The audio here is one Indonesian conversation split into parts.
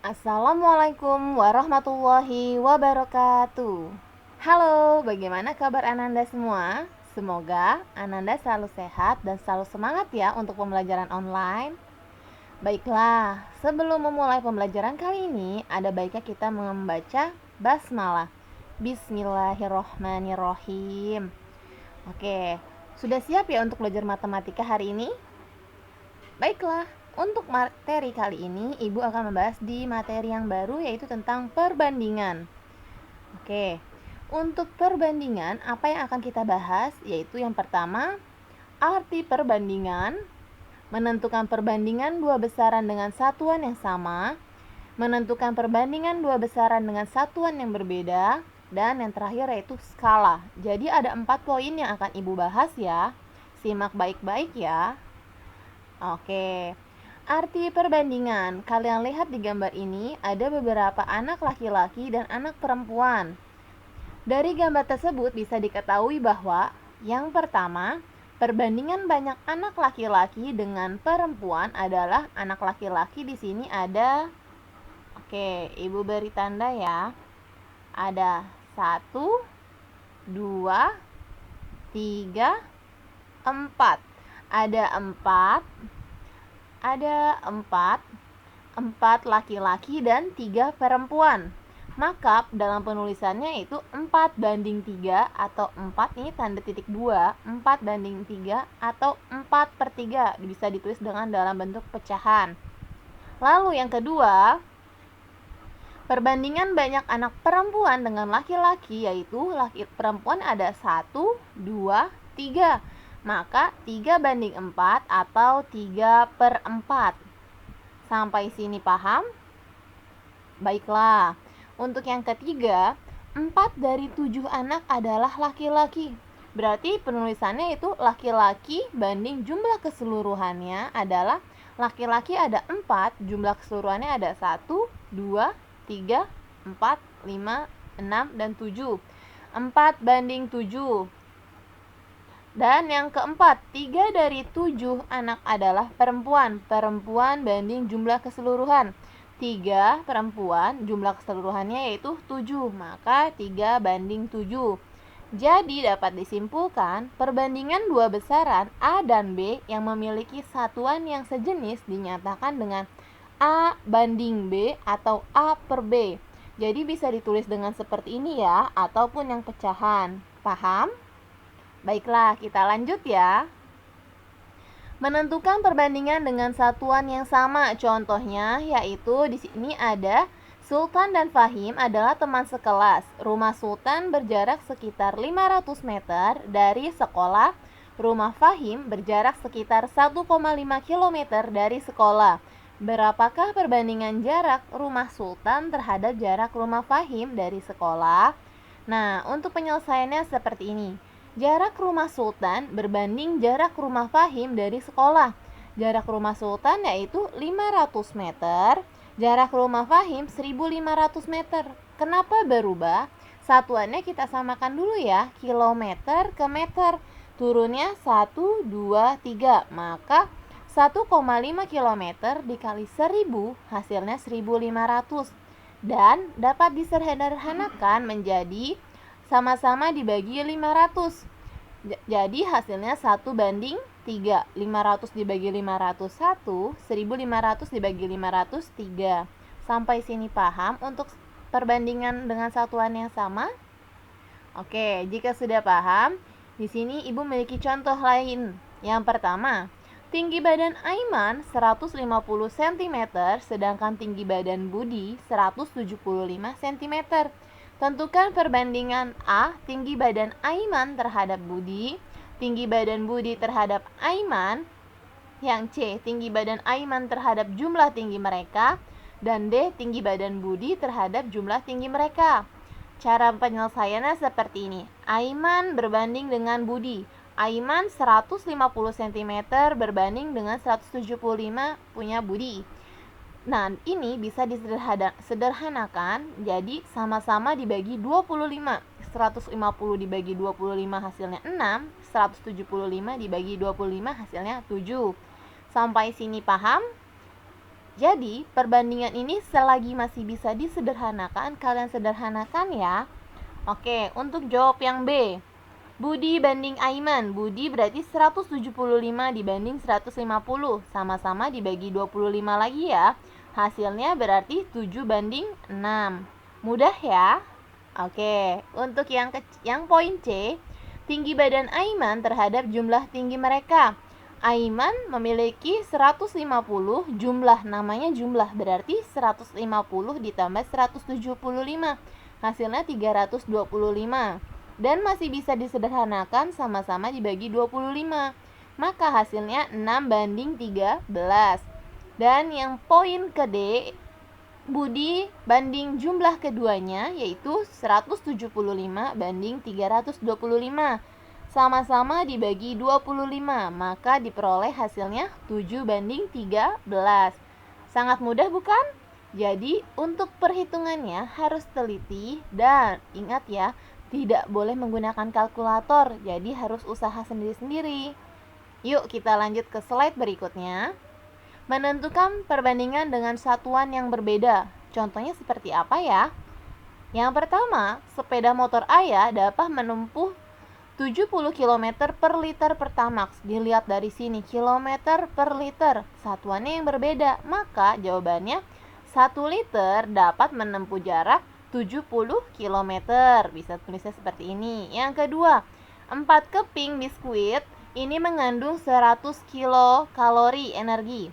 Assalamualaikum warahmatullahi wabarakatuh. Halo, bagaimana kabar Ananda semua? Semoga Ananda selalu sehat dan selalu semangat ya untuk pembelajaran online. Baiklah, sebelum memulai pembelajaran kali ini, ada baiknya kita membaca basmalah. Bismillahirrohmanirrohim. Oke, sudah siap ya untuk belajar matematika hari ini? Baiklah, untuk materi kali ini Ibu akan membahas di materi yang baru, yaitu tentang perbandingan. Oke, untuk perbandingan apa yang akan kita bahas yaitu yang pertama, arti perbandingan, menentukan perbandingan dua besaran dengan satuan yang sama, menentukan perbandingan dua besaran dengan satuan yang berbeda, dan yang terakhir yaitu skala. Jadi ada 4 poin yang akan Ibu bahas ya. Simak baik-baik ya. Oke, arti perbandingan. Kalian lihat di gambar ini ada beberapa anak laki-laki dan anak perempuan. Dari gambar tersebut bisa diketahui bahwa yang pertama, perbandingan banyak anak laki-laki dengan perempuan adalah anak laki-laki di sini ada. Oke, Ibu beri tanda ya. Ada 1, 2, 3, 4. Ada 4 laki-laki dan 3 perempuan. Maka dalam penulisannya itu 4:3 atau 4 ini tanda titik 2, 4:3 atau 4/3 bisa ditulis dengan dalam bentuk pecahan. Lalu yang kedua, perbandingan banyak anak perempuan dengan laki-laki yaitu perempuan ada 1, 2, 3. Maka 3:4 atau 3/4. Sampai sini paham? Baiklah, untuk yang ketiga, 4 dari 7 anak adalah laki-laki. Berarti penulisannya itu laki-laki banding jumlah keseluruhannya adalah laki-laki ada 4, jumlah keseluruhannya ada 1, 2, 3, 4, 5, 6, dan 7. 4:7. Dan yang keempat, 3 dari 7 anak adalah perempuan. Perempuan banding jumlah keseluruhan. 3 perempuan, jumlah keseluruhannya yaitu 7. Maka 3:7. Jadi dapat disimpulkan, perbandingan dua besaran A dan B yang memiliki satuan yang sejenis dinyatakan dengan A banding B atau A per B. Jadi bisa ditulis dengan seperti ini ya, ataupun yang pecahan. Paham? Baiklah, kita lanjut ya. Menentukan perbandingan dengan satuan yang sama. Contohnya yaitu di sini ada Sultan dan Fahim adalah teman sekelas. Rumah Sultan berjarak sekitar 500 meter dari sekolah. Rumah Fahim berjarak sekitar 1,5 km dari sekolah. Berapakah perbandingan jarak rumah Sultan terhadap jarak rumah Fahim dari sekolah? Nah, untuk penyelesaiannya seperti ini. Jarak rumah Sultan berbanding jarak rumah Fahim dari sekolah. Jarak rumah Sultan yaitu 500 meter, jarak rumah Fahim 1500 meter. Kenapa berubah? Satuannya kita samakan dulu ya, kilometer ke meter. Turunnya 1, 2, 3. Maka 1,5 km dikali 1000 hasilnya 1500. Dan dapat disederhanakan menjadi sama-sama dibagi 500. Jadi hasilnya 1:3. 500 dibagi 500 1, 1500 dibagi 500 3. Sampai sini paham untuk perbandingan dengan satuan yang sama? Oke, jika sudah paham, di sini Ibu memiliki contoh lain. Yang pertama, tinggi badan Aiman 150 cm, sedangkan tinggi badan Budi 175 cm. Tentukan perbandingan A, tinggi badan Aiman terhadap Budi, tinggi badan Budi terhadap Aiman, yang C, tinggi badan Aiman terhadap jumlah tinggi mereka, dan D, tinggi badan Budi terhadap jumlah tinggi mereka. Cara penyelesaiannya seperti ini. Aiman berbanding dengan Budi. Aiman 150 cm berbanding dengan 175 punya Budi. Nah, ini bisa disederhanakan jadi sama-sama dibagi 25. 150 dibagi 25 hasilnya 6, 175 dibagi 25 hasilnya 7. Sampai sini paham? Jadi, perbandingan ini selagi masih bisa disederhanakan, kalian sederhanakan ya. Oke, untuk jawab yang B. Budi banding Aiman. Budi berarti 175 dibanding 150. Sama-sama dibagi 25 lagi ya. Hasilnya berarti 7 banding 6. Mudah ya? Oke, untuk yang poin C, tinggi badan Aiman terhadap jumlah tinggi mereka. Aiman memiliki 150, namanya jumlah, berarti 150 ditambah 175. Hasilnya 325. Dan masih bisa disederhanakan, sama-sama dibagi 25. Maka hasilnya 6 banding 13. Dan yang poin ke D, Budi banding jumlah keduanya yaitu 175 banding 325. Sama-sama dibagi 25, maka diperoleh hasilnya 7 banding 13. Sangat mudah bukan? Jadi untuk perhitungannya harus teliti dan ingat ya, tidak boleh menggunakan kalkulator, jadi harus usaha sendiri-sendiri. Yuk kita lanjut ke slide berikutnya. Menentukan perbandingan dengan satuan yang berbeda. Contohnya seperti apa ya? Yang pertama, sepeda motor ayah dapat menempuh 70 km per liter Pertamax. Dilihat dari sini, kilometer per liter. Satuannya yang berbeda. Maka jawabannya 1 liter dapat menempuh jarak 70 km. Bisa tulisnya seperti ini. Yang kedua, 4 keping biskuit ini mengandung 100 kilokalori energi.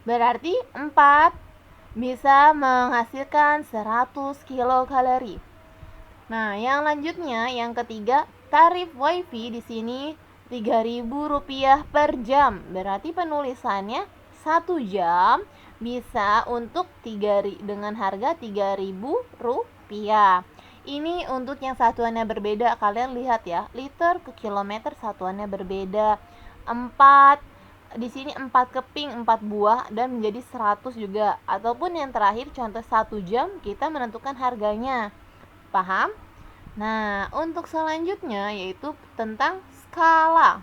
Berarti 4 bisa menghasilkan 100 kilokalori. Nah, yang lanjutnya, yang ketiga, tarif WiFi di sini Rp3.000 per jam. Berarti penulisannya 1 jam bisa untuk dengan harga Rp3.000. Ini untuk yang satuannya berbeda. Kalian lihat ya, liter ke kilometer satuannya berbeda. 4 di sini 4 keping 4 buah dan menjadi 100 juga. Ataupun yang terakhir contoh 1 jam kita menentukan harganya. Paham? Nah, untuk selanjutnya yaitu tentang skala.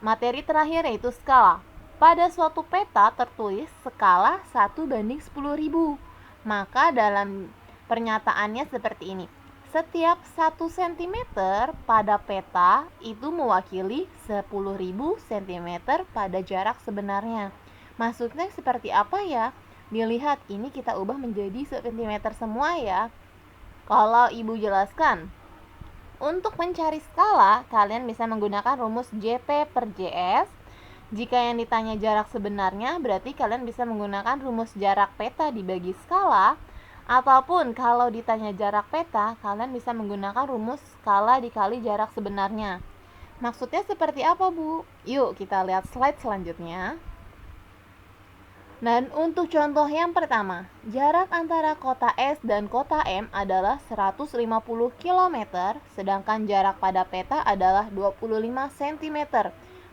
Materi terakhir yaitu skala. Pada suatu peta tertulis skala 1 banding 10.000. Maka dalam pernyataannya seperti ini. Setiap 1 cm pada peta itu mewakili 10.000 cm pada jarak sebenarnya. Maksudnya seperti apa ya? Dilihat, ini kita ubah menjadi cm semua ya. Kalau ibu jelaskan, untuk mencari skala, kalian bisa menggunakan rumus JP per JS. Jika yang ditanya jarak sebenarnya, berarti kalian bisa menggunakan rumus jarak peta dibagi skala. Ataupun kalau ditanya jarak peta, kalian bisa menggunakan rumus skala dikali jarak sebenarnya. Maksudnya seperti apa, Bu? Yuk kita lihat slide selanjutnya. Dan untuk contoh yang pertama, jarak antara kota S dan kota M adalah 150 km, sedangkan jarak pada peta adalah 25 cm.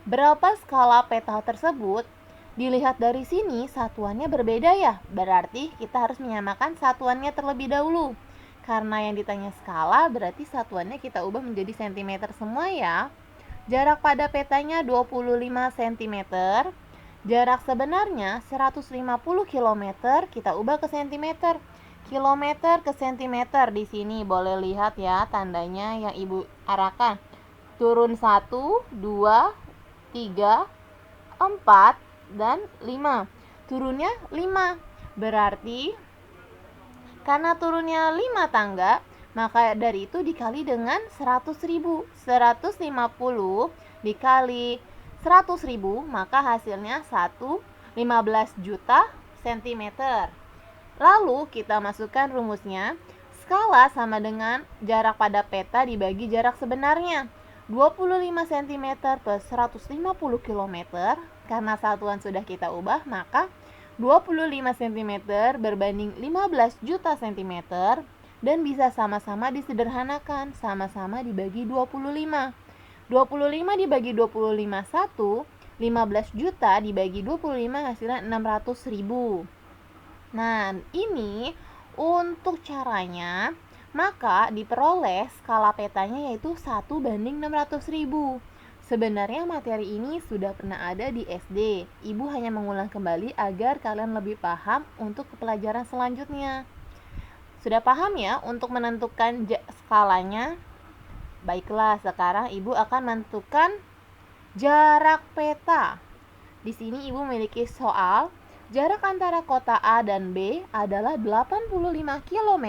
Berapa skala peta tersebut? Dilihat dari sini, satuannya berbeda ya, berarti kita harus menyamakan satuannya terlebih dahulu. Karena yang ditanya skala, berarti satuannya kita ubah menjadi cm semua ya. Jarak pada petanya 25 cm. Jarak sebenarnya 150 km, kita ubah ke cm. Kilometer ke cm di sini boleh lihat ya tandanya yang ibu arahkan. Turun 1, 2, 3, 4, dan 5. Turunnya 5. Berarti karena turunnya 5 tangga, maka dari itu dikali dengan 100.000. 150 dikali 100.000, maka hasilnya 15 juta cm. Lalu kita masukkan rumusnya. Skala sama dengan jarak pada peta dibagi jarak sebenarnya. 25 cm per 150 km. Karena satuan sudah kita ubah, maka 25 cm berbanding 15 juta cm. Dan bisa sama-sama disederhanakan, sama-sama dibagi 25. 25 dibagi 25 1, 15 juta dibagi 25 hasilnya 600.000. Nah, ini untuk caranya, maka diperoleh skala petanya yaitu 1 banding 600.000. Sebenarnya materi ini sudah pernah ada di SD. Ibu hanya mengulang kembali agar kalian lebih paham untuk pelajaran selanjutnya. Sudah paham ya untuk menentukan skalanya? Baiklah, sekarang Ibu akan menentukan jarak peta. Di sini Ibu memiliki soal, jarak antara kota A dan B adalah 85 km.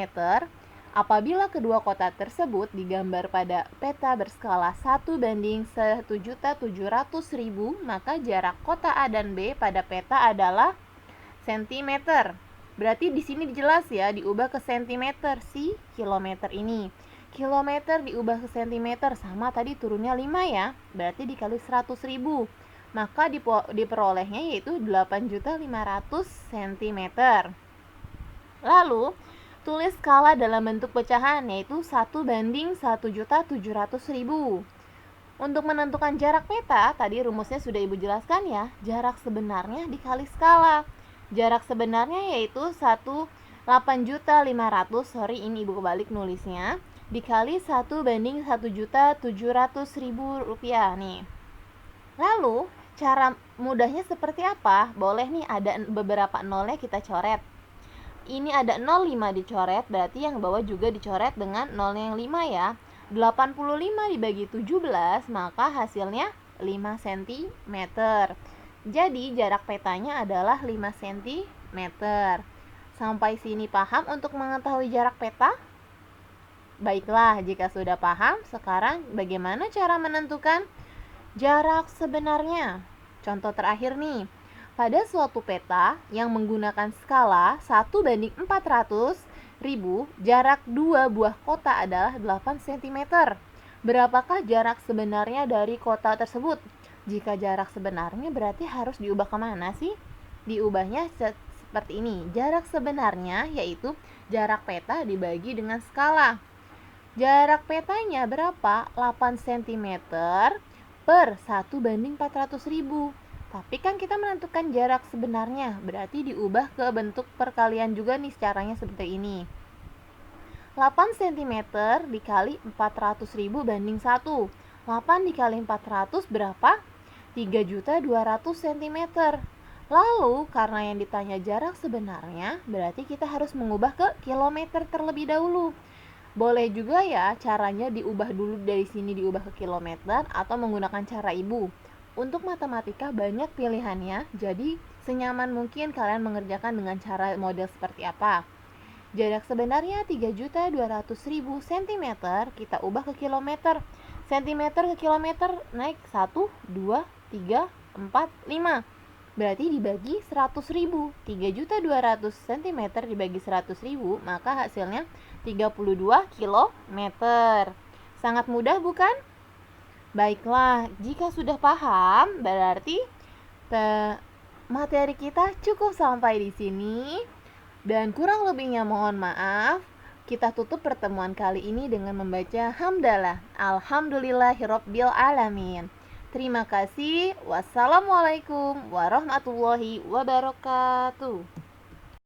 Apabila kedua kota tersebut digambar pada peta berskala 1:1.700.000, maka jarak kota A dan B pada peta adalah cm. Berarti di sini jelas ya, diubah ke cm si kilometer ini. Kilometer diubah ke cm sama tadi turunnya 5 ya. Berarti dikali 100.000. Maka diperolehnya yaitu 8.500 cm. Lalu tulis skala dalam bentuk pecahan yaitu 1:1.700.000. Untuk menentukan jarak peta, tadi rumusnya sudah Ibu jelaskan ya. Jarak sebenarnya dikali skala. Jarak sebenarnya yaitu 8.500.000, sorry ini Ibu kebalik nulisnya, dikali 1:1.700.000 rupiah nih. Lalu cara mudahnya seperti apa? Boleh nih ada beberapa nolnya kita coret. Ini ada 0,5 dicoret, berarti yang bawah juga dicoret dengan nolnya yang 5 ya. 85 dibagi 17, maka hasilnya 5 cm. Jadi jarak petanya adalah 5 cm. Sampai sini paham untuk mengetahui jarak peta? Baiklah, jika sudah paham, sekarang bagaimana cara menentukan jarak sebenarnya? Contoh terakhir nih. Pada suatu peta yang menggunakan skala 1:400.000, jarak dua buah kota adalah 8 cm. Berapakah jarak sebenarnya dari kota tersebut? Jika jarak sebenarnya berarti harus diubah kemana sih? Diubahnya seperti ini. Jarak sebenarnya yaitu jarak peta dibagi dengan skala. Jarak petanya berapa? 8 cm per 1:400.000. Tapi kan kita menentukan jarak sebenarnya, berarti diubah ke bentuk perkalian juga nih, caranya seperti ini. 8 cm dikali 400.000 banding 1. 8 dikali 400 berapa? 3.200.000 cm. Lalu, karena yang ditanya jarak sebenarnya, berarti kita harus mengubah ke kilometer terlebih dahulu. Boleh juga ya caranya diubah dulu dari sini diubah ke kilometer atau menggunakan cara Ibu. Untuk matematika banyak pilihannya, jadi senyaman mungkin kalian mengerjakan dengan cara model seperti apa. Jarak sebenarnya 3.200.000 cm, kita ubah ke kilometer. Centimeter ke kilometer naik 1, 2, 3, 4, 5. Berarti dibagi 100.000. 3.200 cm dibagi 100.000, maka hasilnya 32 km. Sangat mudah bukan? Baiklah, jika sudah paham, berarti materi kita cukup sampai di sini. Dan kurang lebihnya mohon maaf. Kita tutup pertemuan kali ini dengan membaca hamdalah. Alhamdulillahirabbil alamin. Terima kasih. Wassalamualaikum warahmatullahi wabarakatuh.